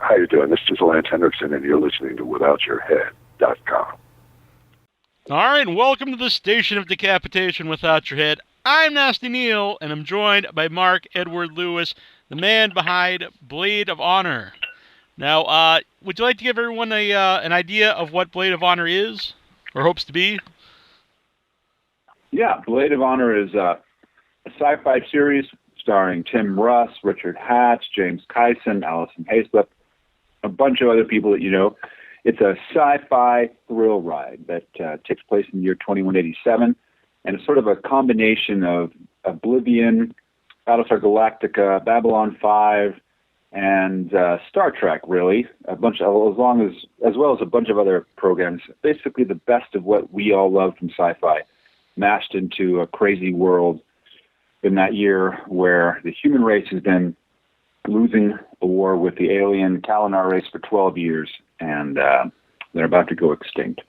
How you doing? This is Lance Hendrickson, and you're listening to withoutyourhead.com. All right, and welcome to the Station of Decapitation Without Your Head. I'm Nasty Neil, and I'm joined by Mark Edward Lewis, the man behind Blade of Honor. Now, would you like to give everyone an idea of what Blade of Honor is, or hopes to be? Yeah, Blade of Honor is a sci-fi series starring Tim Russ, Richard Hatch, James Kyson, Allison Hayslip, a bunch of other people that you know. It's a sci-fi thrill ride that takes place in the year 2187, and it's sort of a combination of Oblivion, Battlestar Galactica, Babylon 5, and Star Trek, really, as well as a bunch of other programs. Basically, the best of what we all love from sci-fi, mashed into a crazy world in that year where the human race has been losing a war with the alien Kalinar race for 12 years, and they're about to go extinct.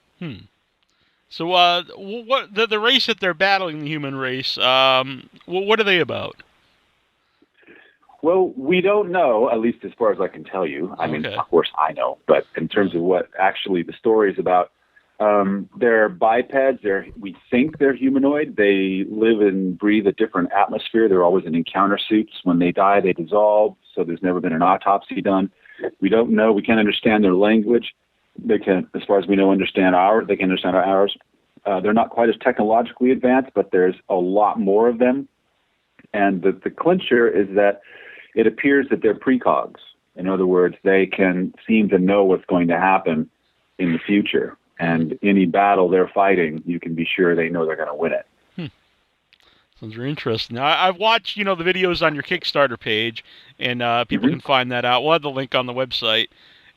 So, what the race that they're battling, the human race, what are they about? Well, we don't know, at least as far as I can tell you. I mean, of course I know, but in terms of what actually the story is about, they're bipeds. We think they're humanoid. They live and breathe a different atmosphere. They're always in encounter suits. When they die, they dissolve, so there's never been an autopsy done. We don't know. We can't understand their language. They can, as far as we know, understand ours. They can understand ours. They're not quite as technologically advanced, but there's a lot more of them. And the clincher is that it appears that they're precogs. In other words, they can seem to know what's going to happen in the future. And any battle they're fighting, you can be sure they know they're going to win it. Sounds very interesting. Now, I've watched, the videos on your Kickstarter page, and people can find that out. We'll have the link on the website.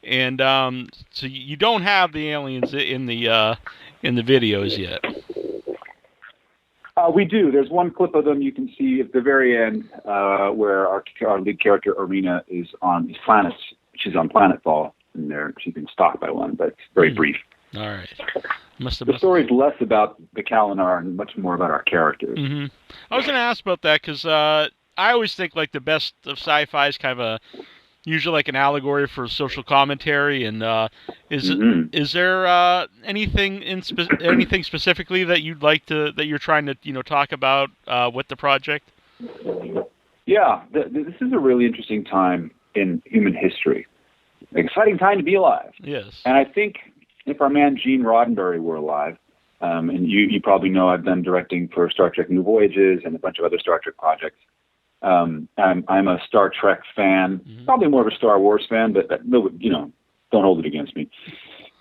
And so you don't have the aliens in the videos yet. We do. There's one clip of them you can see at the very end where our lead character, Arena, is on these planets. She's on Planetfall, and she's been stalked by one, but it's very brief. All right. The story's less about the Kalinar and much more about our characters. Mm-hmm. I was going to ask about that because I always think like the best of sci-fi is kind of usually like an allegory for social commentary. And is there anything specifically that you'd like that you're trying to talk about with the project? Yeah, this is a really interesting time in human history. An exciting time to be alive. Yes. And I think if our man Gene Roddenberry were alive, and you probably know I've been directing for Star Trek New Voyages and a bunch of other Star Trek projects. I'm a Star Trek fan, probably more of a Star Wars fan, but don't hold it against me.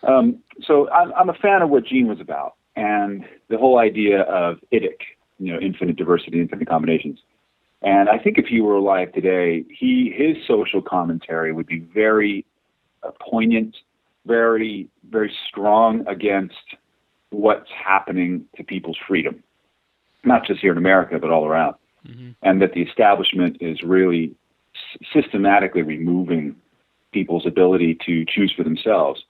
So I'm a fan of what Gene was about, and the whole idea of IDIC, infinite diversity, infinite combinations. And I think if he were alive today, his social commentary would be very poignant, very, very strong against what's happening to people's freedom, not just here in America, but all around. And that the establishment is really systematically removing people's ability to choose for themselves.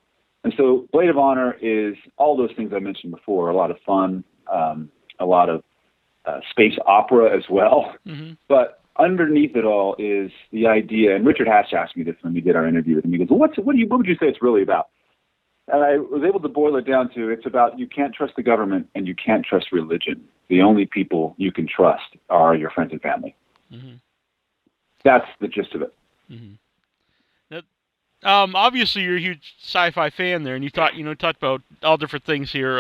And so Blade of Honor is all those things I mentioned before, a lot of fun, a lot of space opera as well. But underneath it all is the idea, and Richard Hatch asked me this when we did our interview with him. He goes, what would you say it's really about? And I was able to boil it down to, it's about you can't trust the government and you can't trust religion. The only people you can trust are your friends and family. That's the gist of it. Now, obviously, you're a huge sci-fi fan there, and you talked about all different things here.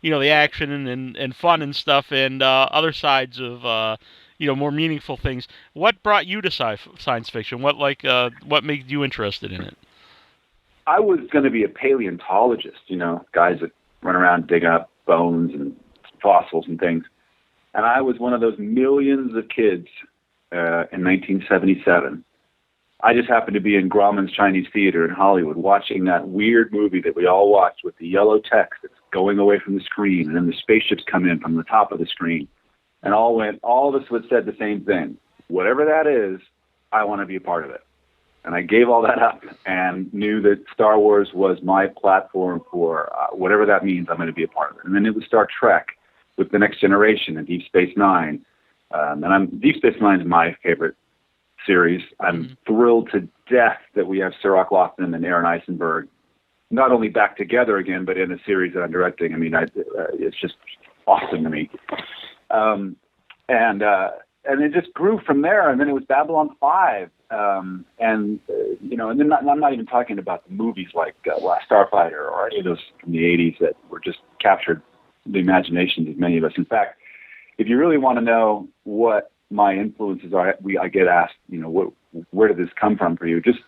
The action and fun and stuff, and other sides of more meaningful things. What brought you to science fiction? What made you interested in it? I was going to be a paleontologist, guys that run around digging up bones and fossils and things. And I was one of those millions of kids in 1977. I just happened to be in Grauman's Chinese Theater in Hollywood watching that weird movie that we all watched with the yellow text that's going away from the screen, and then the spaceships come in from the top of the screen. And all of us would said the same thing. Whatever that is, I want to be a part of it. And I gave all that up and knew that Star Wars was my platform for whatever that means. I'm going to be a part of it. And then it was Star Trek with The Next Generation and Deep Space Nine. Deep Space Nine is my favorite series. I'm thrilled to death that we have Sirach Lofton and Aaron Eisenberg not only back together again, but in a series that I'm directing. I mean, it's just awesome to me. And it just grew from there. And then it was Babylon 5. And then I'm not even talking about the movies like Last Starfighter or any of those from the 80s that were just captured the imaginations of many of us. In fact, if you really want to know what my influences are, I get asked, where did this come from for you? Just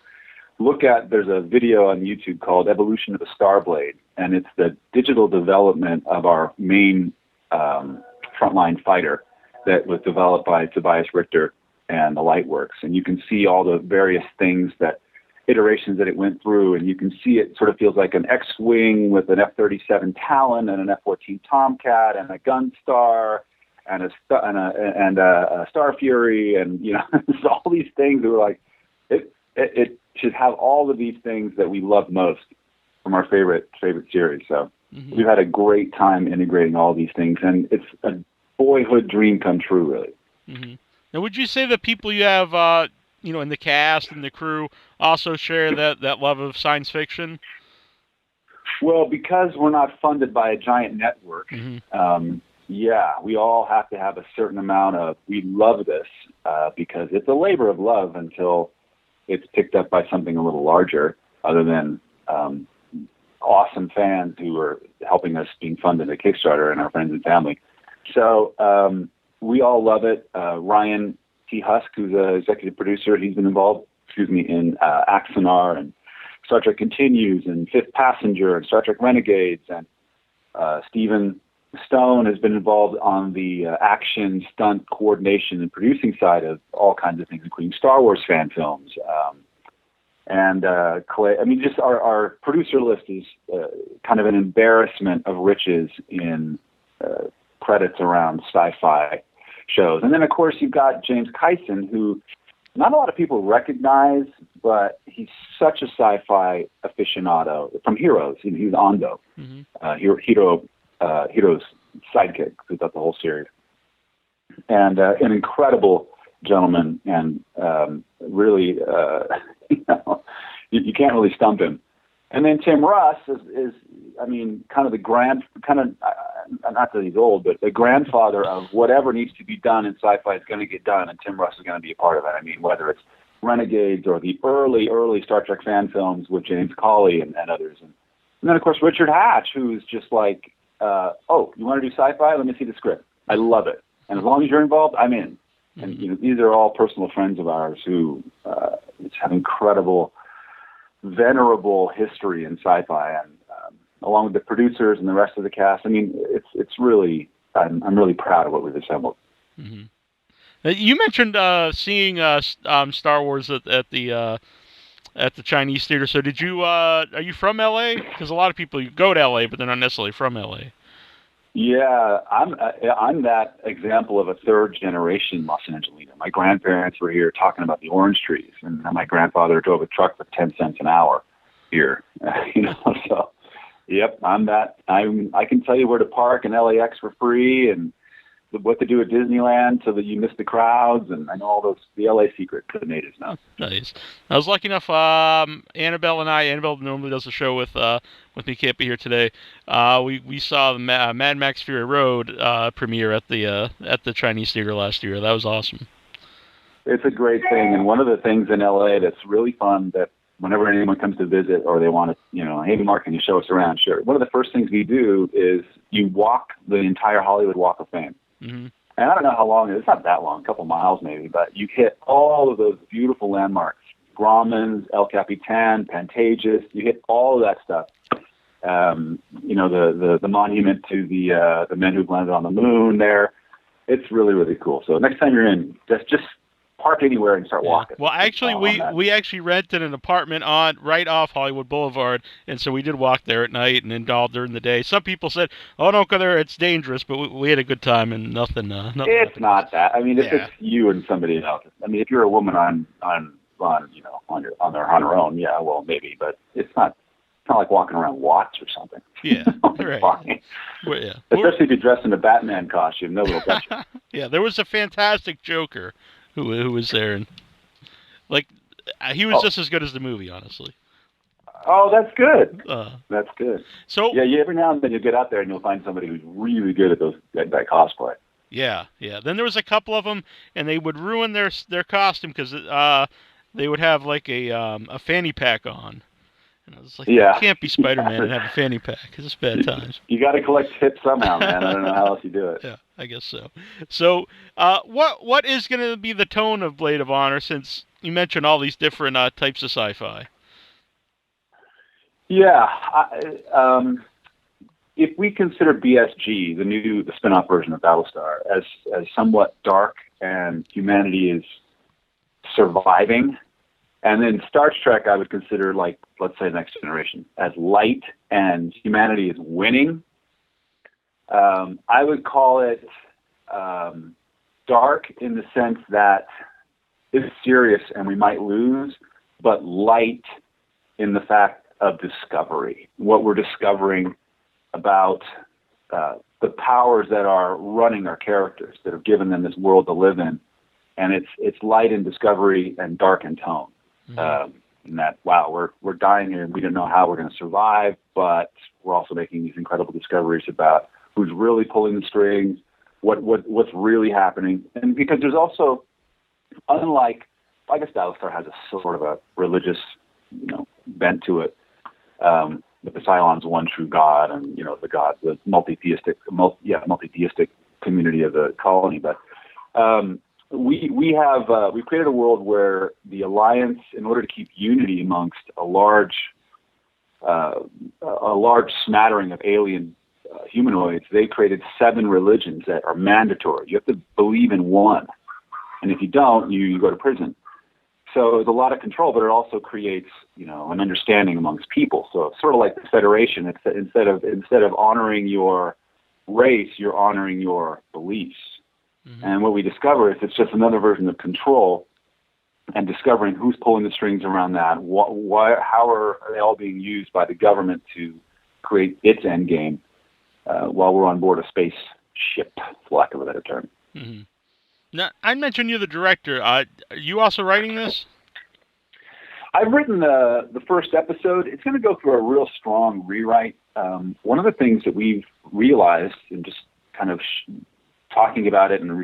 look at, there's a video on YouTube called Evolution of the Starblade, and it's the digital development of our main frontline fighter that was developed by Tobias Richter and the Lightworks. And you can see all the various things iterations that it went through, and you can see it sort of feels like an X-Wing with an F-37 Talon and an F-14 Tomcat and a Gunstar and a Star Fury, and there's all these things that were like, it should have all of these things that we love most from our favorite series. So we've had a great time integrating all these things, and it's a boyhood dream come true, really. Mm-hmm. Now, would you say the people you have, in the cast and the crew also share that love of science fiction? Well, because we're not funded by a giant network, we all have to have a certain amount of, we love this, because it's a labor of love until it's picked up by something a little larger, other than awesome fans who are helping us being funded at Kickstarter and our friends and family. So we all love it. Ryan T. Husk, who's an executive producer, he's been involved, in Axanar and Star Trek Continues and Fifth Passenger and Star Trek Renegades. And Stephen Stone has been involved on the action, stunt, coordination, and producing side of all kinds of things, including Star Wars fan films. Clay, just our producer list is kind of an embarrassment of riches in credits around sci-fi shows. And then, of course, you've got James Kyson, who not a lot of people recognize, but he's such a sci-fi aficionado from Heroes. He was Ondo, Hero's sidekick throughout the whole series. And an incredible gentleman, and really, you can't really stump him. And then Tim Russ is kind of not that he's old, but the grandfather of whatever needs to be done in sci-fi is going to get done, and Tim Russ is going to be a part of it. I mean, whether it's Renegades or the early Star Trek fan films with James Cawley and others. And then, of course, Richard Hatch, who's just like, you want to do sci-fi? Let me see the script. I love it. And as long as you're involved, I'm in. And these are all personal friends of ours who have incredible, venerable history in sci-fi, and along with the producers and the rest of the cast. I mean, it's really, I'm really proud of what we've assembled. Mm-hmm. You mentioned seeing Star Wars at the Chinese theater. So did you? Are you from LA? Because a lot of people go to LA, but they're not necessarily from LA. Yeah, I'm that example of a third generation Los Angelino. My grandparents were here talking about the orange trees, and my grandfather drove a truck for 10 cents an hour here. So yep, I'm that. I can tell you where to park in LAX for free, and what to do at Disneyland so that you miss the crowds, and I know all the LA secrets the natives know. Nice. I was lucky enough. Annabelle normally does a show with me. Can't be here today. We saw the Mad Max Fury Road premiere at the Chinese theater last year. That was awesome. It's a great thing, and one of the things in LA that's really fun, that whenever anyone comes to visit or they want to, hey, Mark, can you show us around? Sure. One of the first things we do is you walk the entire Hollywood Walk of Fame. Mm-hmm. And I don't know how long it is. It's not that long, a couple miles maybe, but you hit all of those beautiful landmarks. Grauman's, El Capitan, Pantages. You hit all of that stuff. The monument to the men who landed on the moon there. It's really, really cool. So next time you're in, just park anywhere and start walking. Well, actually, we actually rented an apartment right off Hollywood Boulevard, and so we did walk there at night and then all during the day. Some people said, "Oh, don't go there; it's dangerous," but we had a good time and nothing. It's not that. I mean, if it's you and somebody else. I mean, if you're a woman on her own, yeah, well, maybe, but it's not. It's not like walking around Watts or something. Yeah, right. Well, yeah. Especially if you dress in a Batman costume, nobody will touch you. Yeah, there was a fantastic Joker who was there. And Like, he was just as good as the movie, honestly. Oh, that's good. That's good. So yeah, every now and then you get out there and you'll find somebody who's really good at that cosplay. Yeah. Then there was a couple of them, and they would ruin their costume because they would have like a fanny pack on, and I was like, you can't be Spider-Man and have a fanny pack. It's just bad times. You got to collect tips somehow, man. I don't know how else you do it. Yeah, I guess so. So, what is going to be the tone of Blade of Honor, since you mentioned all these different types of sci-fi? Yeah, if we consider BSG, the spin-off version of Battlestar, as somewhat dark and humanity is surviving, and then Star Trek I would consider, like, let's say Next Generation, as light and humanity is winning, I would call it dark in the sense that it's serious and we might lose, but light in the fact of discovery, what we're discovering about the powers that are running our characters, that have given them this world to live in, and it's light in discovery and dark in tone. Mm-hmm. And that, wow, we're dying here and we don't know how we're going to survive, but we're also making these incredible discoveries about who's really pulling the strings, what's really happening, and because there's also, unlike, I guess Battlestar has a sort of a religious, bent to it. But the Cylon's one true God, and the multi-theistic community of the colony. But we've created a world where the Alliance, in order to keep unity amongst a large smattering of alien humanoids, they created 7 religions that are mandatory. You have to believe in one, and if you don't, you go to prison. So there's a lot of control, but it also creates, an understanding amongst people. So it's sort of like the Federation. It's instead of honoring your race, you're honoring your beliefs. Mm-hmm. And what we discover is it's just another version of control, and discovering who's pulling the strings around that. How are they all being used by the government to create its end game while we're on board a spaceship, for lack of a better term. Mm-hmm. Now, I mentioned you're the director. Are you also writing this? I've written the first episode. It's going to go through a real strong rewrite. One of the things that we've realized, in just kind of talking about it, and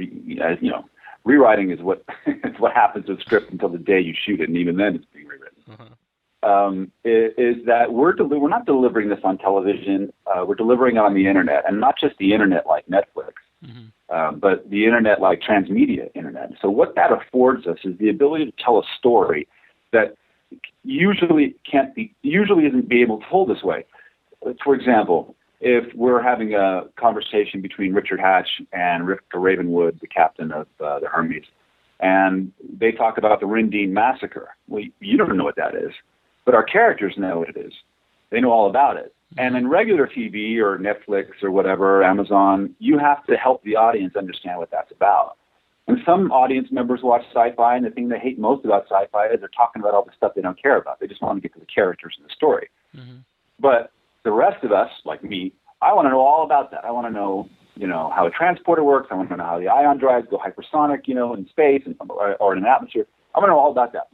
rewriting is what it's what happens to the script until the day you shoot it, and even then it's being rewritten. Uh-huh. Is that we're not delivering this on television. We're delivering it on the internet, and not just the internet like Netflix. Mm-hmm. But the internet like transmedia internet. So what that affords us is the ability to tell a story that usually isn't be able to told this way. For example, if we're having a conversation between Richard Hatch and Rivka Ravenwood, the captain of the Hermes, and they talk about the Rindine massacre. Well, you don't know what that is, but our characters know what it is. They know all about it. And in regular TV or Netflix or whatever, Amazon, you have to help the audience understand what that's about. And some audience members watch sci-fi, and the thing they hate most about sci-fi is they're talking about all the stuff they don't care about. They just want to get to the characters in the story. Mm-hmm. But the rest of us, like me, I want to know all about that. I want to know, how a transporter works. I want to know how the ion drives go hypersonic, in space or in an atmosphere. I want to know all about that.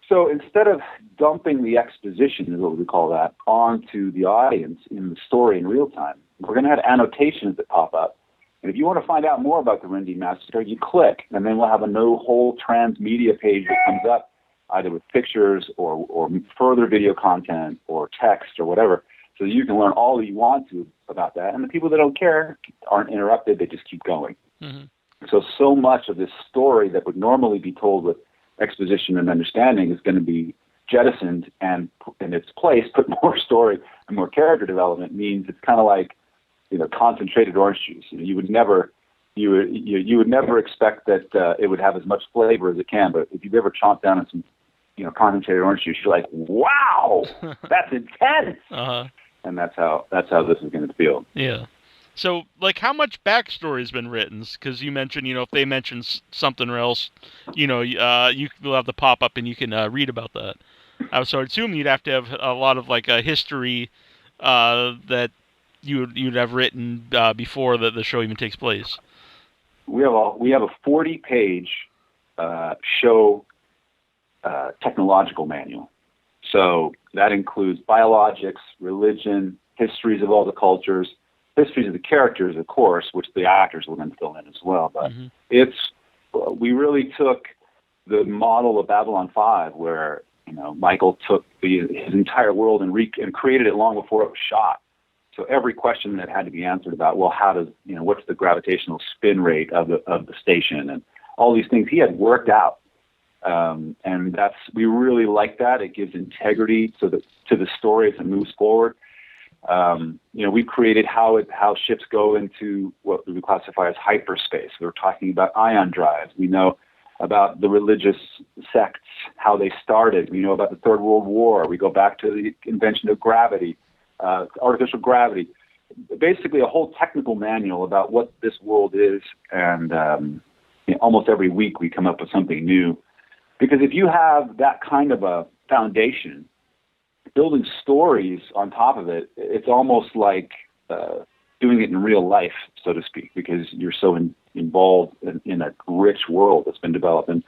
So instead of dumping the exposition, is what we call that, onto the audience in the story in real time, we're going to have annotations that pop up. And if you want to find out more about the Rindine Massacre, you click, and then we'll have a new whole transmedia page that comes up, either with pictures or further video content or text or whatever, so that you can learn all that you want to about that. And the people that don't care aren't interrupted. They just keep going. Mm-hmm. So much of this story that would normally be told with exposition and understanding is going to be jettisoned, and in its place put more story and more character development. Means it's kind of like concentrated orange juice. You would never expect that it would have as much flavor as it can, but if you've ever chomped down on some concentrated orange juice, you're like, wow, that's intense. Uh-huh. And that's how this is going to feel. Yeah. So, how much backstory has been written? Because you mentioned, if they mention something else, you will have the pop up and you can read about that. So I'd assume you'd have to have a lot of a history that you'd have written before the show even takes place. We have a 40-page show technological manual. So that includes biologics, religion, histories of all the cultures, histories of the characters, of course, which the actors will then fill in as well. But we really took the model of Babylon 5, where Michael took his entire world and created it long before it was shot. So every question that had to be answered about, well, how does what's the gravitational spin rate of the station, and all these things he had worked out. And we really like that. It gives integrity to the story as it moves forward. We've created how ships go into what we classify as hyperspace. We're talking about ion drives. We know about the religious sects, how they started. We know about the Third World War. We go back to the invention of gravity, artificial gravity. Basically, a whole technical manual about what this world is. And almost every week we come up with something new. Because if you have that kind of a foundation, building stories on top of it, it's almost like doing it in real life, so to speak, because you're so involved in a rich world that's been developed. And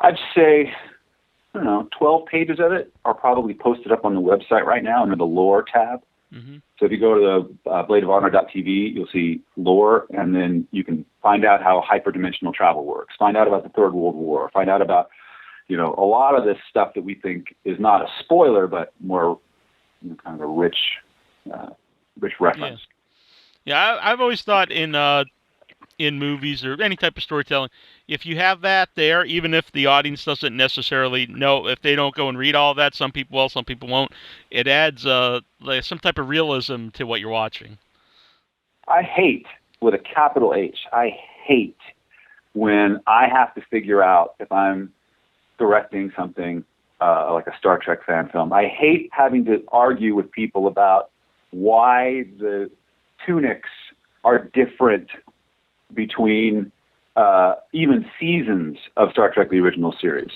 I'd say, 12 pages of it are probably posted up on the website right now under the lore tab. Mm-hmm. So if you go to the bladeofhonor.tv, you'll see lore, and then you can find out how hyperdimensional travel works, find out about the Third World War, find out about a lot of this stuff that we think is not a spoiler, but more kind of a rich reference. Yeah, I've always thought in movies or any type of storytelling, if you have that there, even if the audience doesn't necessarily know, if they don't go and read all of that, some people will, some people won't, it adds some type of realism to what you're watching. I hate, with a capital H, I hate when I have to figure out if I'm directing something like a Star Trek fan film. I hate having to argue with people about why the tunics are different between even seasons of Star Trek, the original series.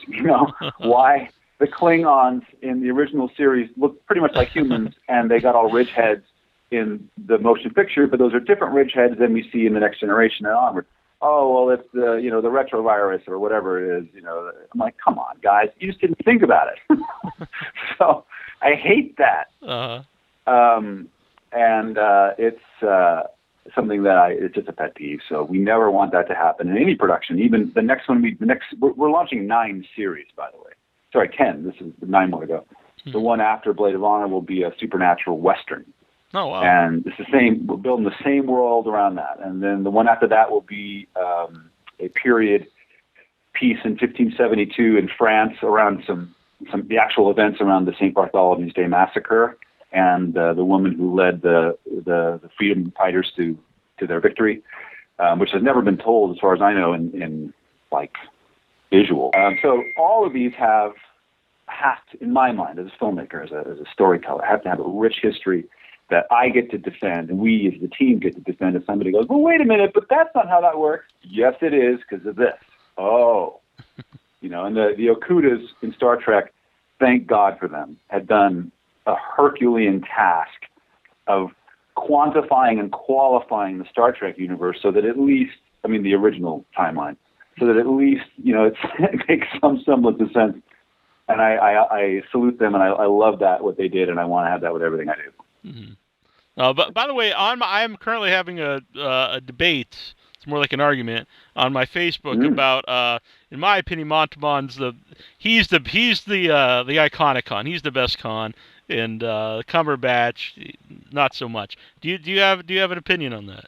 Why the Klingons in the original series look pretty much like humans, and they got all ridge heads in the motion picture, but those are different ridge heads than we see in the Next Generation and onward. Oh, well, it's the retrovirus or whatever it is. I'm like, come on, guys, you just didn't think about it. So I hate that. And it's something that it's just a pet peeve. So we never want that to happen in any production. Even the next one, we're launching 9 series, by the way. Sorry, 10. This is 9 more to go. Mm-hmm. The one after Blade of Honor will be a supernatural Western. Oh, wow. And it's the same. We're building the same world around that. And then the one after that will be a period piece in 1572 in France around some the actual events around the St. Bartholomew's Day massacre and the woman who led the freedom fighters to their victory, which has never been told, as far as I know, in like visual. So all of these have to, in my mind, as a filmmaker, as a storyteller, have to have a rich history that I get to defend, and we as the team get to defend. If somebody goes, well, wait a minute, but that's not how that works. Yes, it is, because of this. Oh. And the Okudas in Star Trek, thank God for them, had done a Herculean task of quantifying and qualifying the Star Trek universe so that at least, the original timeline, so that at least, it makes some semblance of sense. And I salute them, and I love what they did, and I want to have that with everything I do. Mm-hmm. But by the way, I'm currently having a debate. It's more like an argument on my Facebook about, in my opinion, Montalban's he's the Iconicon. He's the best con, and Cumberbatch, not so much. Do you have an opinion on that?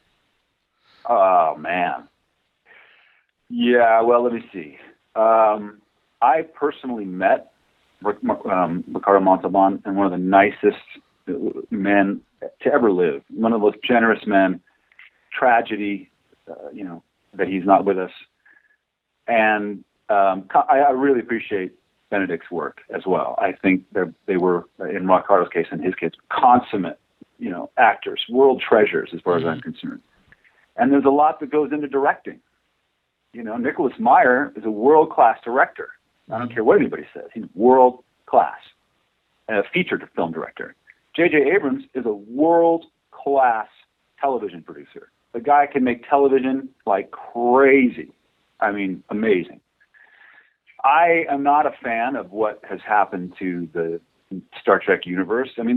Oh man, yeah. Well, let me see. I personally met Ricardo Montalban, and one of the nicest men to ever live. One of the most generous men. Tragedy, that he's not with us. And I really appreciate Benedict's work as well. I think they were, in Ricardo's case and his case, consummate, actors, world treasures as far as I'm concerned. And there's a lot that goes into directing. Nicholas Meyer is a world-class director. I don't care what anybody says. He's world-class. A feature film director. J.J. Abrams is a world-class television producer. The guy can make television like crazy. Amazing. I am not a fan of what has happened to the Star Trek universe. I mean,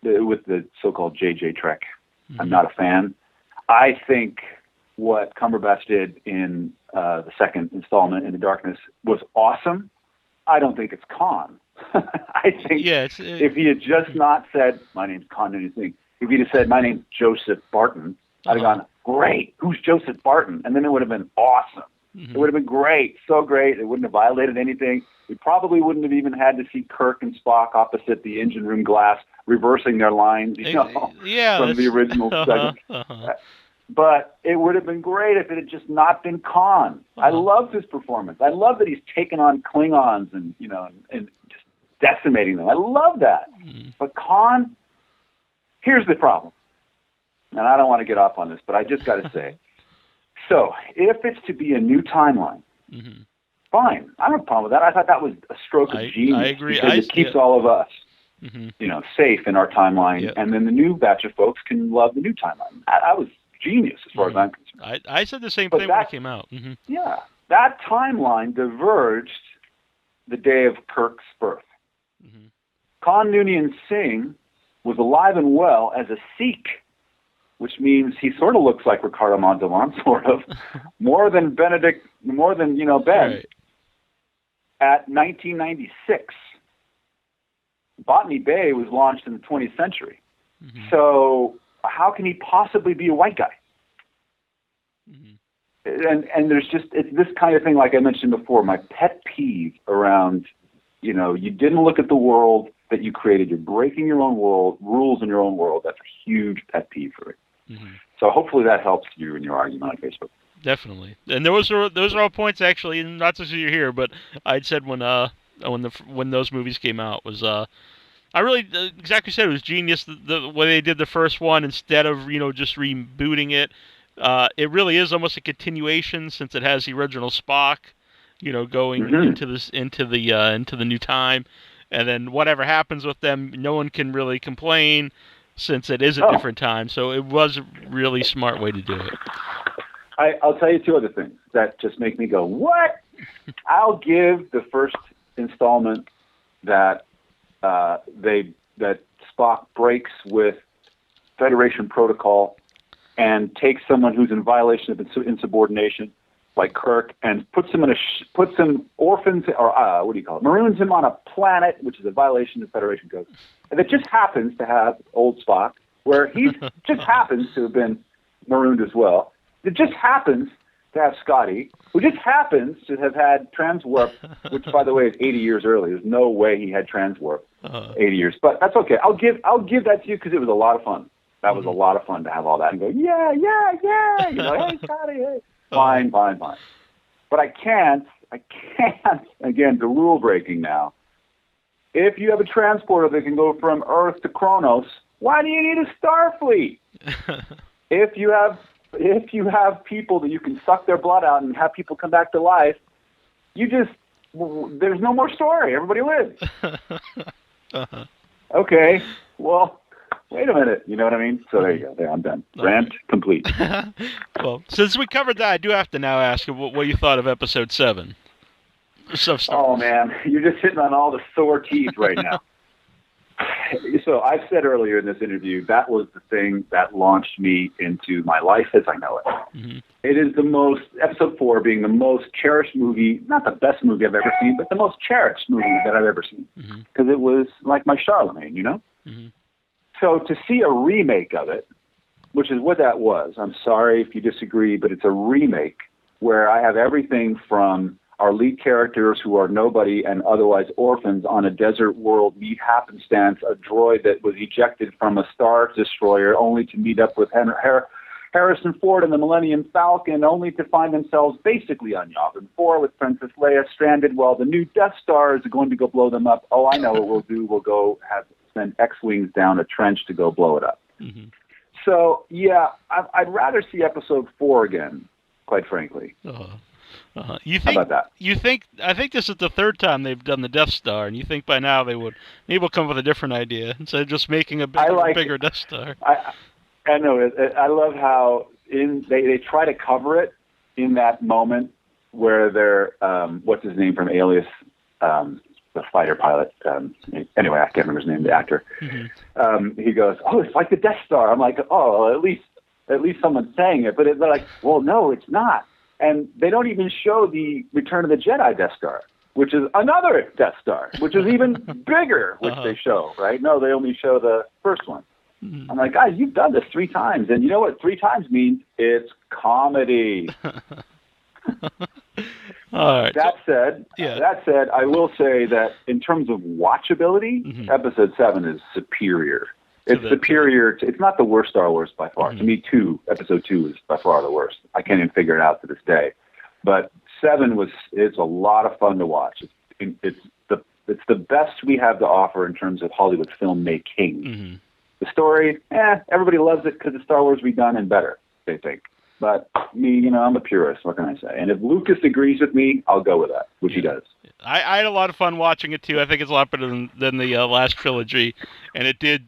with the so-called JJ Trek. Mm-hmm. I'm not a fan. I think what Cumberbatch did in the second installment, In the Darkness, was awesome. I don't think it's Khan. I think if he had just not said, my name's Khan Noonien Singh, if he'd have said, my name's Joseph Barton, I'd have gone, great, who's Joseph Barton? And then it would have been awesome. Mm-hmm. It would have been great, so great. It wouldn't have violated anything. We probably wouldn't have even had to see Kirk and Spock opposite the engine room glass, reversing their lines, from the original segment. But it would have been great if it had just not been Khan. I loved his performance. I love that he's taken on Klingons and just decimating them. I love that. Mm-hmm. But Khan, here's the problem. And I don't want to get off on this, but I just got to say. So, if it's to be a new timeline, mm-hmm. fine. I don't have a problem with that. I thought that was a stroke of genius. I agree. Because it keeps all of us, mm-hmm. Safe in our timeline, and then the new batch of folks can love the new timeline. That was genius as far as I'm concerned. I said the same thing when it came out. Mm-hmm. Yeah. That timeline diverged the day of Kirk's birth. Mm-hmm. Khan Noonien Singh was alive and well as a Sikh, which means he sort of looks like Ricardo Montalban, sort of, more than Ben, right. At 1996. Botany Bay was launched in the 20th century. Mm-hmm. So how can he possibly be a white guy? Mm-hmm. And there's it's this kind of thing, like I mentioned before, my pet peeve around, you didn't look at the world that you created. You're breaking your own rules in your own world. That's a huge pet peeve for me. Mm-hmm. So hopefully that helps you in your argument on Facebook. Definitely, and those are all points actually, and not to see you here, but I'd said when those movies came out was I really exactly said it was genius the way they did the first one instead of just rebooting it. It really is almost a continuation since it has the original Spock, going mm-hmm. into the new time, and then whatever happens with them, no one can really complain. Since it is a different time, so it was a really smart way to do it. I'll tell you two other things that just make me go, what? I'll give the first installment that that Spock breaks with Federation protocol and takes someone who's in violation of insubordination, like Kirk, and puts him orphans, or maroons him on a planet, which is a violation of Federation code. And it just happens to have old Spock, where he just happens to have been marooned as well. It just happens to have Scotty, who just happens to have had transwarp, which, by the way, is 80 years early. There's no way he had transwarp 80 years. But that's okay. I'll give that to you because it was a lot of fun. That was a lot of fun to have all that and go, yeah. Hey, Scotty, hey. Fine. But I can't, again, the rule breaking now. If you have a transporter that can go from Earth to Kronos, why do you need a Starfleet? If you have people that you can suck their blood out and have people come back to life, there's no more story. Everybody lives. Uh-huh. Okay, well, wait a minute. You know what I mean? So there you go. There, I'm done. Rant complete. Well, since we covered that, I do have to now ask what you thought of Episode 7. Oh, man. You're just hitting on all the sore teeth right now. So I've said earlier in this interview, that was the thing that launched me into my life as I know it. Mm-hmm. It is Episode 4 being the most cherished movie, not the best movie I've ever seen, but the most cherished movie that I've ever seen. Because it was like my Charlemagne, Mm-hmm. So to see a remake of it, which is what that was, I'm sorry if you disagree, but it's a remake where I have everything from our lead characters who are nobody and otherwise orphans on a desert world meet happenstance a droid that was ejected from a Star Destroyer only to meet up with Harrison Ford and the Millennium Falcon only to find themselves basically on Yavin 4 with Princess Leia stranded while the new Death Star is going to go blow them up. Oh, I know what we'll do. We'll go send X-Wings down a trench to go blow it up. Mm-hmm. So, yeah, I'd rather see Episode 4 again, quite frankly. You think? How about that? You think? I think this is the third time they've done the Death Star, and you think by now they would maybe come up with a different idea instead of just making a bigger Death Star. I know. I love how they try to cover it in that moment where they're what's his name from Alias, the fighter pilot. Anyway, I can't remember his name, the actor. He goes, "Oh, it's like the Death Star." I'm like, "Oh, well, at least someone's saying it." But they're like, "Well, no, it's not." And they don't even show the Return of the Jedi Death Star, which is another Death Star, which is even bigger, which they show, right? No, they only show the first one. I'm like, guys, you've done this 3 times. And you know what 3 times means? It's comedy. All right. That said, I will say that in terms of watchability, Episode 7 is superior. It's superior. It's not the worst Star Wars by far. To me, Episode 2 is by far the worst. I can't even figure it out to this day. But 7 it's a lot of fun to watch. It's the best we have to offer in terms of Hollywood filmmaking. The story, everybody loves it because it's Star Wars redone and better, they think. But me, I'm a purist. What can I say? And if Lucas agrees with me, I'll go with that, which he does. I had a lot of fun watching it too. I think it's a lot better than the last trilogy, and it did.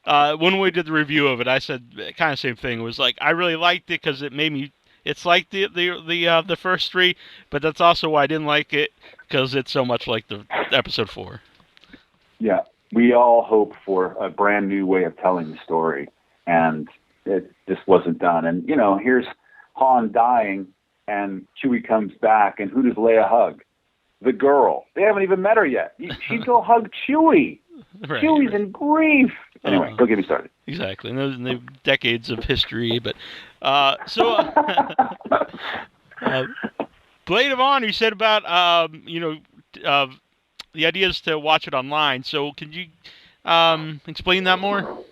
When we did the review of it, I said kind of same thing. It was like I really liked it because it made me. It's like the first 3, but that's also why I didn't like it because it's so much like the Episode 4. Yeah, we all hope for a brand new way of telling the story, and it just wasn't done. And here's Han dying, and Chewie comes back, and who does Leia hug? The girl. They haven't even met her yet. She'd go hug Chewie. Right, Chewie's in grief. Anyway, don't get me started. Exactly. And those are the decades of history. But Blade of Honor, you said about the idea is to watch it online. So can you explain that more?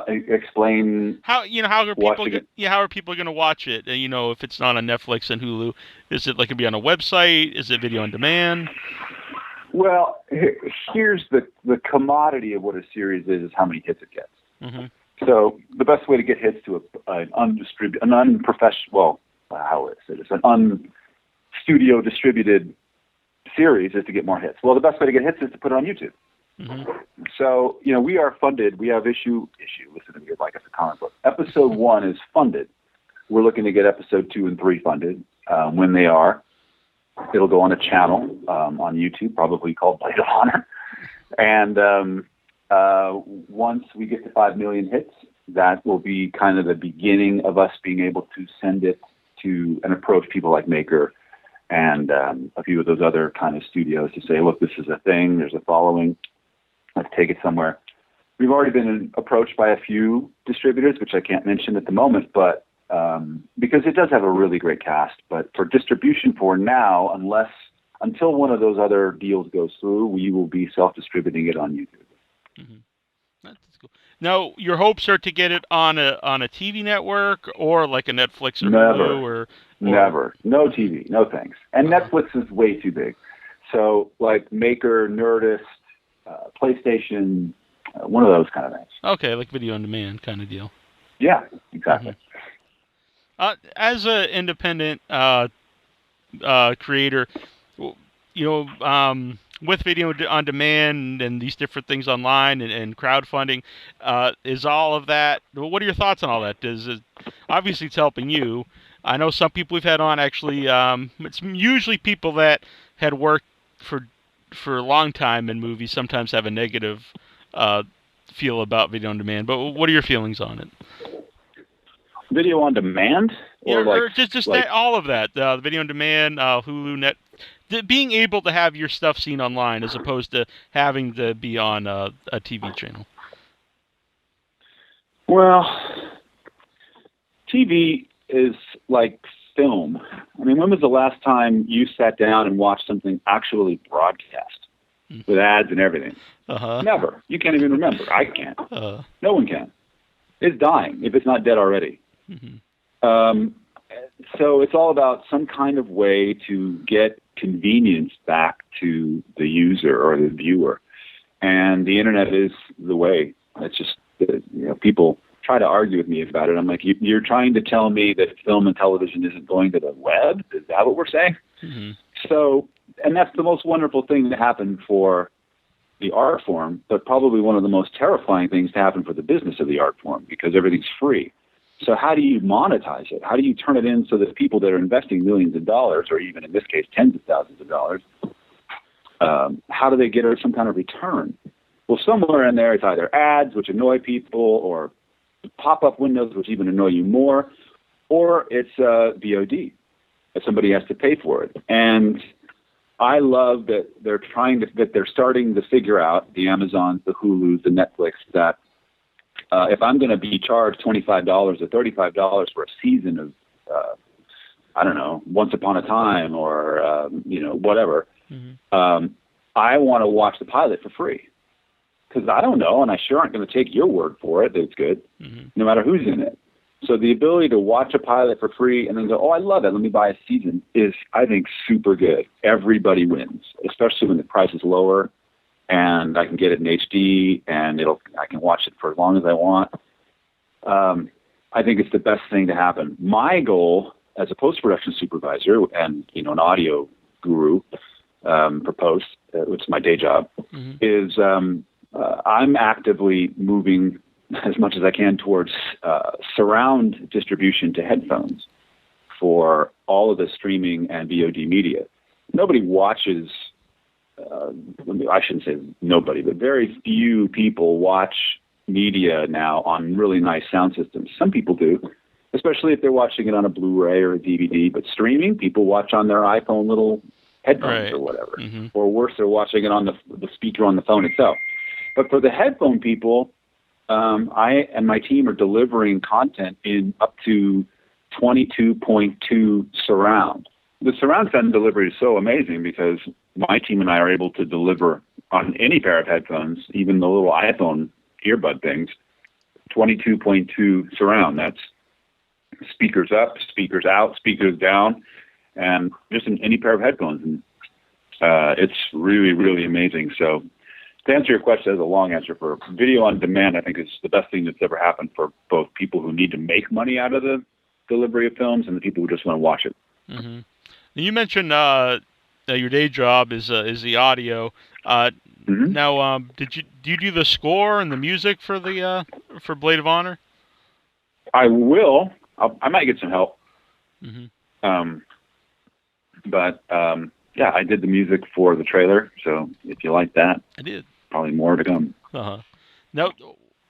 Explain how are people going to watch it? If it's not on Netflix and Hulu, is it like going to be on a website? Is it video on demand? Well, here's the commodity of what a series is how many hits it gets. So the best way to get hits to an unprofessional, it's an unstudio distributed series is to get more hits. Well, the best way to get hits is to put it on YouTube. So, we are funded. We have issue. Listen to me like it's a comic book. Episode 1 is funded. We're looking to get Episode 2 and 3 funded. When they are, it'll go on a channel on YouTube, probably called Blade of Honor. And once we get to 5 million hits, that will be kind of the beginning of us being able to send it to and approach people like Maker and a few of those other kind of studios to say, look, this is a thing. There's a following. Let's take it somewhere. We've already been approached by a few distributors, which I can't mention at the moment, but because it does have a really great cast. But for distribution for now, until one of those other deals goes through, we will be self-distributing it on YouTube. That's cool. Now, your hopes are to get it on a TV network or like a Netflix or Hulu or Never. No TV. No thanks. And Netflix is way too big. So like Maker, Nerdist, PlayStation, one of those kind of things. Okay, like video on demand kind of deal. Yeah, exactly. As an independent creator, with video on demand and these different things online and crowdfunding, is all of that? What are your thoughts on all that? Obviously it's helping you. I know some people we've had on actually. It's usually people that had worked for a long time in movies. Sometimes have a negative feel about video on demand. But what are your feelings on it? Video on demand, or just all of that. The video on demand, Hulu, being able to have your stuff seen online as opposed to having to be on a TV channel. Well, TV is like film. I mean, when was the last time you sat down and watched something actually broadcast with ads and everything? Never. You can't even remember. I can't. No one can. It's dying if it's not dead already. So it's all about some kind of way to get convenience back to the user or the viewer. And the internet is the way. It's just, people try to argue with me about it. I'm like, you're trying to tell me that film and television isn't going to the web? Is that what we're saying? So, and that's the most wonderful thing to happen for the art form, but probably one of the most terrifying things to happen for the business of the art form because everything's free. So how do you monetize it? How do you turn it in so that people that are investing millions of dollars, or even in this case, tens of thousands of dollars, how do they get some kind of return? Well, somewhere in there, it's either ads, which annoy people, or pop-up windows, which even annoy you more, or it's VOD, that somebody has to pay for it. And I love that they're starting to figure out, the Amazons, the Hulus, the Netflix, that if I'm going to be charged $25 or $35 for a season of, I don't know, Once Upon a Time or, whatever, I want to watch the pilot for free. Because I don't know, and I sure aren't going to take your word for it that it's good, no matter who's in it. So the ability to watch a pilot for free and then go, oh, I love it, let me buy a season, is, I think, super good. Everybody wins, especially when the price is lower and I can get it in HD and I can watch it for as long as I want. I think it's the best thing to happen. My goal as a post-production supervisor and, an audio guru for post, which is my day job, is I'm actively moving as much as I can towards surround distribution to headphones for all of the streaming and VOD media. Nobody watches, I shouldn't say nobody, but very few people watch media now on really nice sound systems. Some people do, especially if they're watching it on a Blu-ray or a DVD, but streaming, people watch on their iPhone little headphones or whatever. Or worse, they're watching it on the speaker on the phone itself. But for the headphone people, I and my team are delivering content in up to 22.2 surround. The surround sound delivery is so amazing because my team and I are able to deliver on any pair of headphones, even the little iPhone earbud things, 22.2 surround. That's speakers up, speakers out, speakers down, and just in any pair of headphones. And it's really, really amazing. So to answer your question, as a long answer, for video on demand, I think is the best thing that's ever happened for both people who need to make money out of the delivery of films and the people who just want to watch it. You mentioned your day job is the audio. Now, do you do the score and the music for the for Blade of Honor? I will. I might get some help. Yeah, I did the music for the trailer. So if you like that, I did. Probably more to come. Now,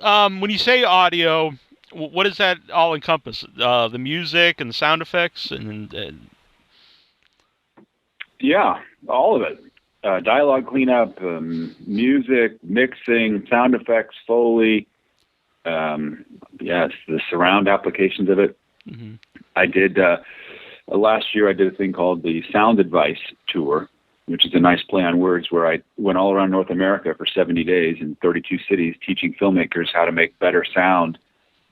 when you say audio, what does that all encompass? The music and the sound effects and yeah, all of it. Dialogue cleanup, music, mixing, sound effects, Foley. Yes, the surround applications of it. I did last year. I did a thing called the Sound Advice Tour, which is a nice play on words, where I went all around North America for 70 days in 32 cities, teaching filmmakers how to make better sound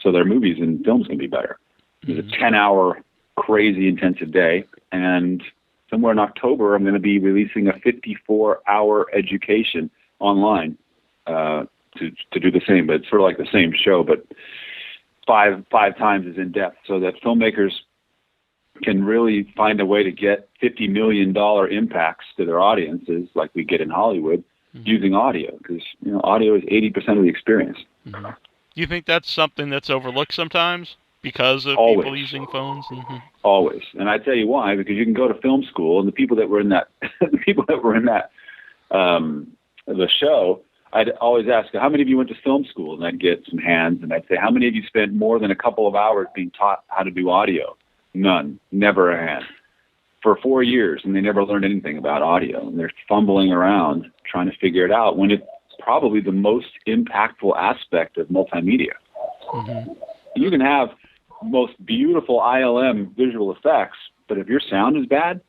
so their movies and films can be better. It was a 10-hour, crazy intensive day, and somewhere in October, I'm going to be releasing a 54-hour education online to do the same, but it's sort of like the same show, but five times as in depth, so that filmmakers can really find a way to get $50 million impacts to their audiences, like we get in Hollywood, using audio, because audio is 80% of the experience. Do you think that's something that's overlooked sometimes because of Always. people using phones? Always, and I tell you why, because you can go to film school, and the people that were in that, the show, I'd always ask, how many of you went to film school? And I'd get some hands, and I'd say, how many of you spent more than a couple of hours being taught how to do audio? None. Never a hand. For 4 years, and they never learned anything about audio. And they're fumbling around trying to figure it out when it's probably the most impactful aspect of multimedia. You can have most beautiful ILM visual effects, but if your sound is bad,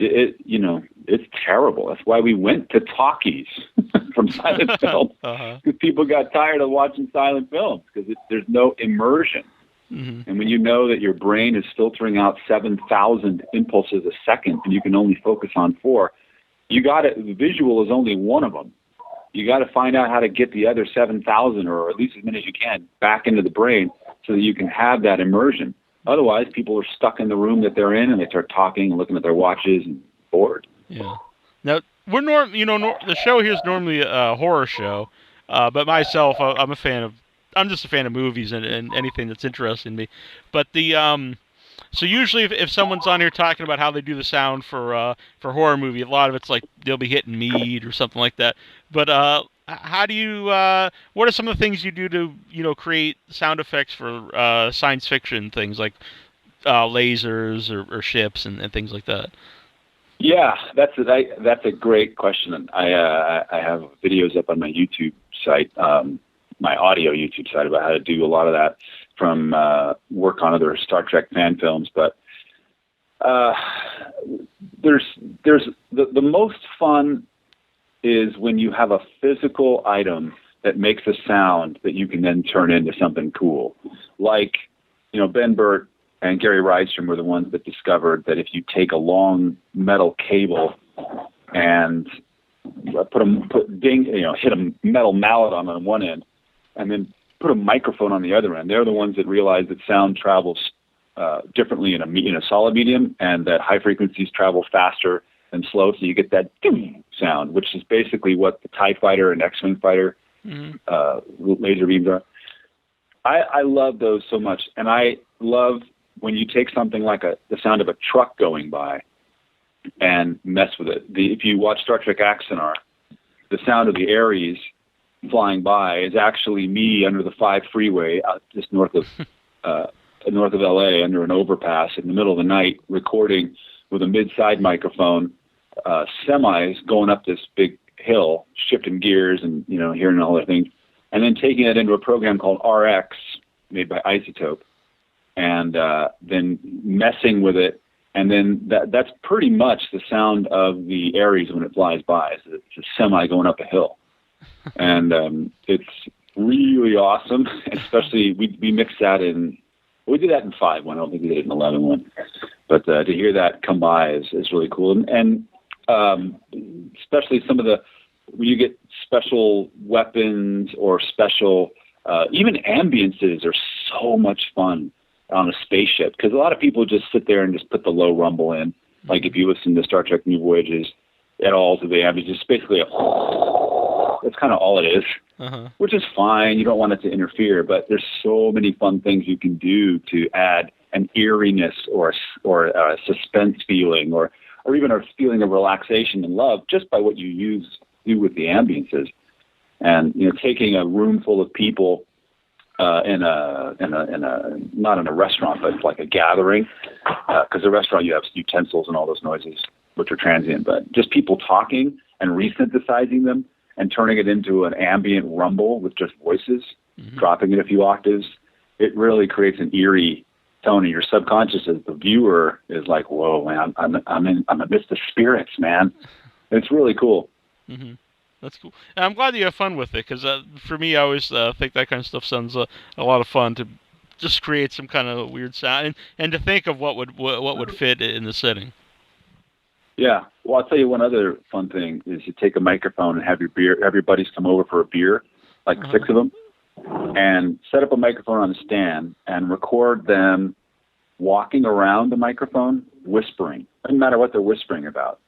it's terrible. That's why we went to talkies from silent film, because people got tired of watching silent films because there's no immersion. And when you know that your brain is filtering out 7,000 impulses a second and you can only focus on 4, the visual is only one of them. You got to find out how to get the other 7,000, or at least as many as you can, back into the brain so that you can have that immersion. Otherwise, people are stuck in the room that they're in and they start talking and looking at their watches and bored. Yeah. Now, we're the show here is normally a horror show, but myself, I'm a fan of I'm just a fan of movies and anything that's interesting me. But so usually if someone's on here talking about how they do the sound for horror movie, a lot of it's like they'll be hitting meat or something like that. But how do you what are some of the things you do to create sound effects for science fiction things like lasers or ships and things like that? Yeah, that's a great question. And I have videos up on my YouTube site, my audio YouTube site, about how to do a lot of that from work on other Star Trek fan films. But there's the most fun is when you have a physical item that makes a sound that you can then turn into something cool. Like, Ben Burt and Gary Rydstrom were the ones that discovered that if you take a long metal cable and hit a metal mallet on one end, and then put a microphone on the other end, they're the ones that realized that sound travels differently in a solid medium, and that high frequencies travel faster than slow, so you get that doom sound, which is basically what the TIE fighter and X-Wing fighter laser beams are. I love those so much, and I love when you take something like the sound of a truck going by and mess with it. If you watch Star Trek Axanar, the sound of the Ares flying by is actually me under the 5 freeway just north of LA under an overpass in the middle of the night, recording with a mid-side microphone semis going up this big hill, shifting gears and hearing all the things, and then taking it into a program called RX made by Isotope, and then messing with it, and then that's pretty much the sound of the Ares when it flies by. It's a semi going up a hill, and it's really awesome. Especially we mix that in. We did that in 5 one. I don't think we did it in 11 one, but to hear that come by is really cool, and especially some of when you get special weapons or special even ambiances are so much fun on a spaceship, because a lot of people just sit there and just put the low rumble in. Like if you listen to Star Trek New Voyages at all to the ambience, it's basically that's kind of all it is, which is fine. You don't want it to interfere, but there's so many fun things you can do to add an eeriness or a suspense feeling or even a feeling of relaxation and love just by what you do with the ambiances. And taking a room full of people not in a restaurant, but like a gathering, because a restaurant you have utensils and all those noises which are transient, but just people talking and resynthesizing them and turning it into an ambient rumble with just voices, dropping it a few octaves, it really creates an eerie tone in your subconscious as the viewer is like, whoa, man, I'm amidst the spirits, man. It's really cool. That's cool. And I'm glad you have fun with it, because for me, I always think that kind of stuff sounds a lot of fun to just create some kind of weird sound and to think of what would fit in the setting. Yeah. Well, I'll tell you one other fun thing is you take a microphone and have your buddies come over for a beer, like 6 of them, and set up a microphone on a stand and record them walking around the microphone, whispering. Doesn't matter what they're whispering about.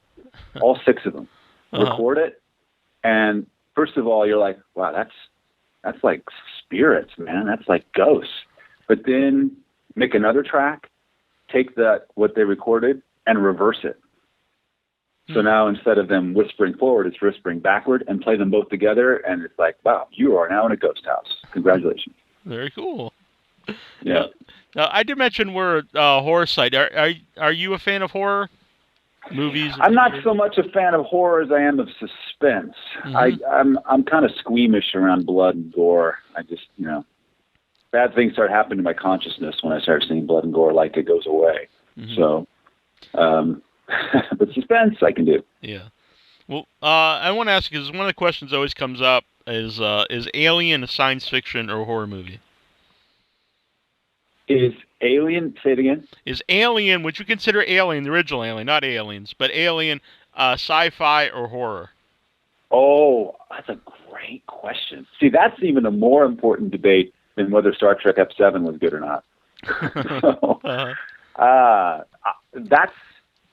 All 6 of them. Record it. And first of all, you're like, wow, that's like spirits, man. That's like ghosts. But then make another track, take what they recorded, and reverse it. So now instead of them whispering forward, it's whispering backward, and play them both together, and it's like, wow, you are now in a ghost house. Congratulations. Very cool. Yeah. Now, I did mention we're a horror site. Are you a fan of horror movies? I'm not so much a fan of horror as I am of suspense. I'm kind of squeamish around blood and gore. I just, bad things start happening to my consciousness when I start seeing blood and gore, like it goes away. So, but suspense I can do. Yeah. Well, I want to ask you, because one of the questions that always comes up is Alien a science fiction or horror movie? Is Alien, say it again? Is Alien, would you consider Alien, the original Alien, not Aliens, but Alien, sci-fi or horror? Oh, that's a great question. See, that's even a more important debate than whether Star Trek Ep7 was good or not.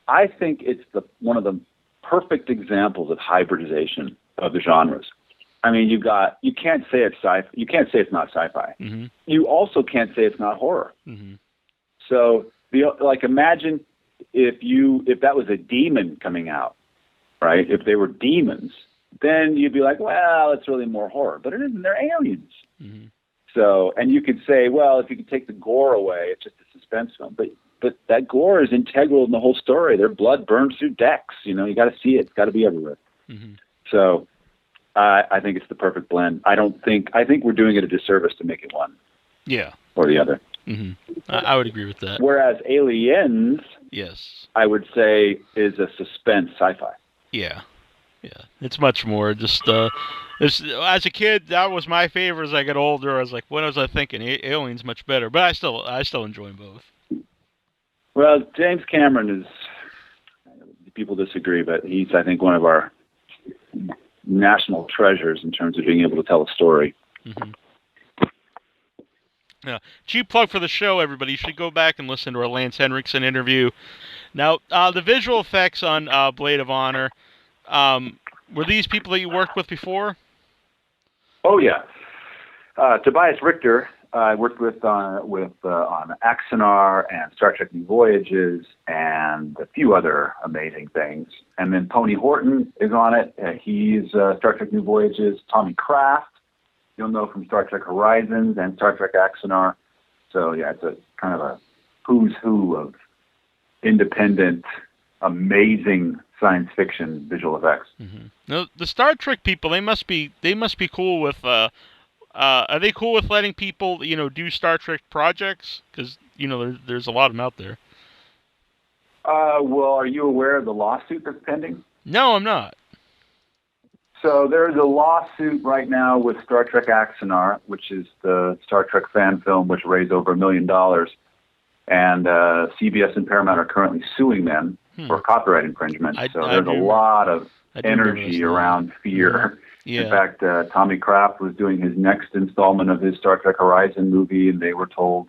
I think it's one of the perfect examples of hybridization of the genres. I mean, you can't say it's sci. You can't say it's not sci-fi. Mm-hmm. You also can't say it's not horror. Mm-hmm. So, imagine if that was a demon coming out, right? If they were demons, then you'd be like, well, it's really more horror. But it isn't. They're aliens. Mm-hmm. So, and you could say, well, if you could take the gore away, it's just a suspense film. But that gore is integral in the whole story. Their blood burns through decks. You know, you got to see it. It's got to be everywhere. Mm-hmm. So, I think it's the perfect blend. I think we're doing it a disservice to make it one. Yeah. Or the other. Mm-hmm. I would agree with that. Whereas Aliens, yes, I would say is a suspense sci-fi. Yeah. It's much more just. As a kid, that was my favorite. As I got older, I was like, what was I thinking? Alien's much better, but I still enjoy them both. Well, James Cameron is. People disagree, but he's, I think, one of our national treasures in terms of being able to tell a story. Mm-hmm. Yeah, cheap plug for the show, everybody. You should go back and listen to our Lance Henriksen interview. Now, the visual effects on Blade of Honor, were these people that you worked with before? Oh yeah, Tobias Richter I worked with on Axanar and Star Trek New Voyages and a few other amazing things. And then Tony Horton is on it. He's Star Trek New Voyages. Tommy Kraft, you'll know from Star Trek Horizons and Star Trek Axanar. So yeah, it's a kind of a who's who of independent, amazing science fiction visual effects. Mm-hmm. Now, the Star Trek people, they must be cool with. Are they cool with letting people, do Star Trek projects? Because there's a lot of them out there. Well, are you aware of the lawsuit that's pending? No, I'm not. So there's a lawsuit right now with Star Trek Axanar, which is the Star Trek fan film, which raised over $1 million. And CBS and Paramount are currently suing them for copyright infringement. So there's a lot of energy around fear. Yeah. In fact, Tommy Kraft was doing his next installment of his Star Trek Horizon movie, and they were told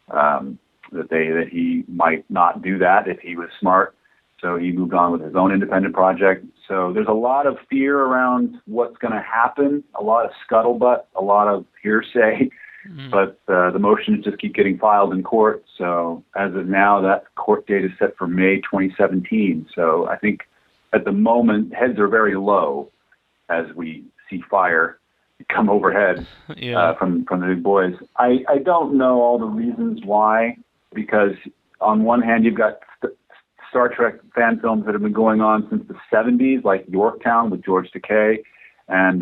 that he might not do that if he was smart. So he moved on with his own independent project. So there's a lot of fear around what's going to happen, a lot of scuttlebutt, a lot of hearsay. Mm-hmm. But the motions just keep getting filed in court. So as of now, that court date is set for May 2017. So I think at the moment, heads are very low as we see fire come overhead from the big boys. I don't know all the reasons why, because on one hand, you've got Star Trek fan films that have been going on since the 70s, like Yorktown with George Takei, and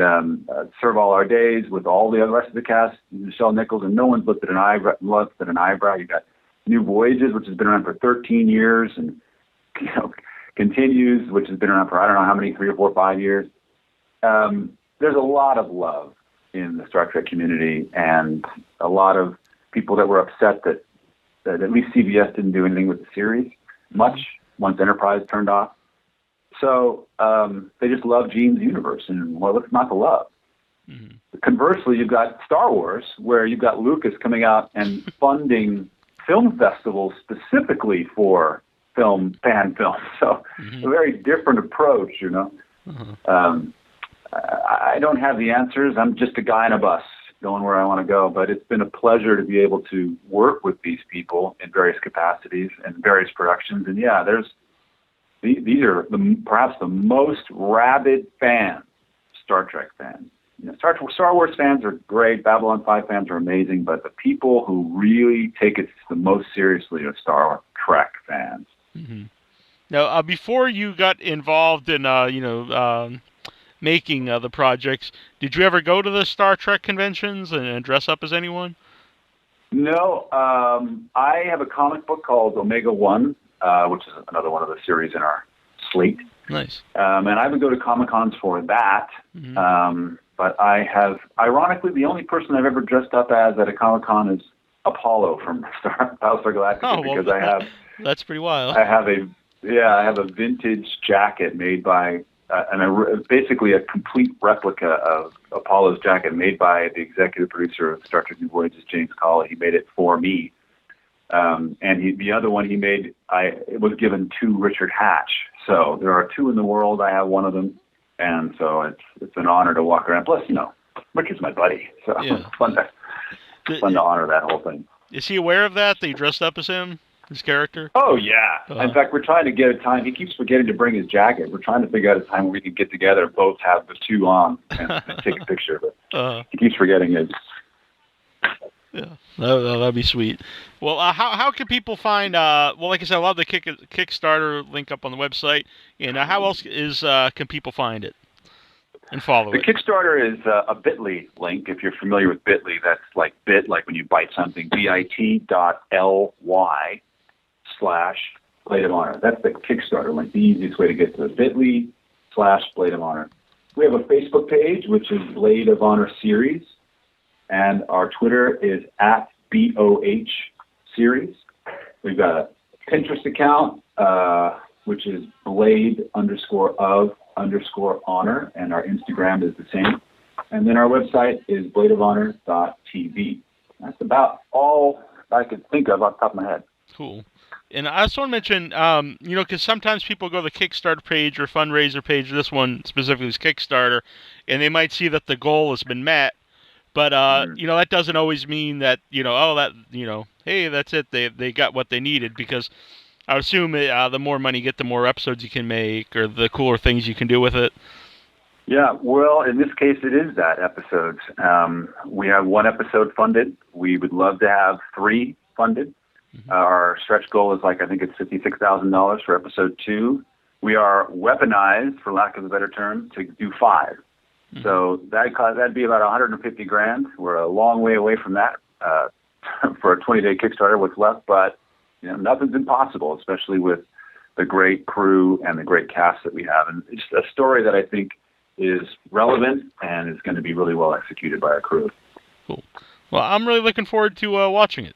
Serve All Our Days with all the rest of the cast, Michelle Nichols, and no one's lifted an eyebrow. You've got New Voyages, which has been around for 13 years, and continues, which has been around for I don't know how many, 3 or 4 or 5 years. There's a lot of love in the Star Trek community, and a lot of people that were upset that at least CBS didn't do anything with the series much once Enterprise turned off. So they just love Gene's universe, and what's not to love? Mm-hmm. Conversely, you've got Star Wars, where you've got Lucas coming out and funding film festivals specifically for fan films. So a very different approach, Mm-hmm. I don't have the answers. I'm just a guy in a bus going where I want to go. But it's been a pleasure to be able to work with these people in various capacities and various productions. And these are perhaps the most rabid fans, Star Trek fans. Star Wars fans are great. Babylon 5 fans are amazing. But the people who really take it the most seriously are Star Trek fans. Mm-hmm. Now, before you got involved in, making the projects, did you ever go to the Star Trek conventions and dress up as anyone? No. I have a comic book called Omega One, which is another one of the series in our slate. Nice. And I would go to Comic-Cons for that. Mm-hmm. But I have, ironically, the only person I've ever dressed up as at a Comic-Con is Apollo from Battlestar Galactica, because I have... That's pretty wild. I have a vintage jacket made by... basically a complete replica of Apollo's jacket made by the executive producer of Star Trek New Voyages, James Cawley. He made it for me. And the other one he made, it was given to Richard Hatch. So there are 2 in the world. I have one of them. And so it's an honor to walk around. Plus, Richard's my buddy, so Yeah. it's fun to honor that whole thing. Is he aware of that you dressed up as him, his character? Oh, yeah. In fact, we're trying to get a time. He keeps forgetting to bring his jacket. We're trying to figure out a time where we can get together and both have the two on and take a picture. But he keeps forgetting it. Yeah, that'd be sweet. Well, how can people find? Well, like I said, I love the Kickstarter link up on the website. And how else can people find it and follow it? The Kickstarter is a Bitly link. If you're familiar with Bitly, that's like bit, like when you bite something. bit.ly/Blade of Honor. That's the Kickstarter link. The easiest way to get to it. bit.ly/Blade of Honor. We have a Facebook page, which is Blade of Honor Series. And our Twitter is @BOH Series. We've got a Pinterest account, which is Blade_of_honor, and our Instagram is the same. And then our website is bladeofhonor.tv. That's about all I can think of off the top of my head. Cool. And I also want to mention, because sometimes people go to the Kickstarter page or fundraiser page, this one specifically is Kickstarter, and they might see that the goal has been met. But, that doesn't always mean that, hey, that's it. They got what they needed, because I would assume the more money you get, the more episodes you can make or the cooler things you can do with it. Yeah, well, in this case, it is that episodes. We have 1 episode funded. We would love to have 3 funded. Mm-hmm. Our stretch goal is I think it's $56,000 for episode 2. We are weaponized, for lack of a better term, to do 5. Mm-hmm. So that'd be about $150,000. We're a long way away from that for a 20-day Kickstarter. What's left, but nothing's impossible, especially with the great crew and the great cast that we have, and it's a story that I think is relevant and is going to be really well executed by our crew. Cool. Well, I'm really looking forward to watching it.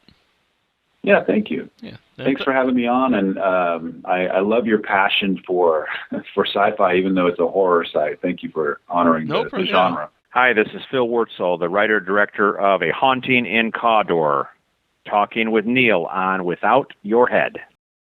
Yeah, thank you. Yeah, thanks for having me on, and I love your passion for sci-fi, even though it's a horror site. Thank you for honoring the genre. Hi, this is Phil Wurtzel, the writer-director of A Haunting in Cawdor, talking with Neil on Without Your Head.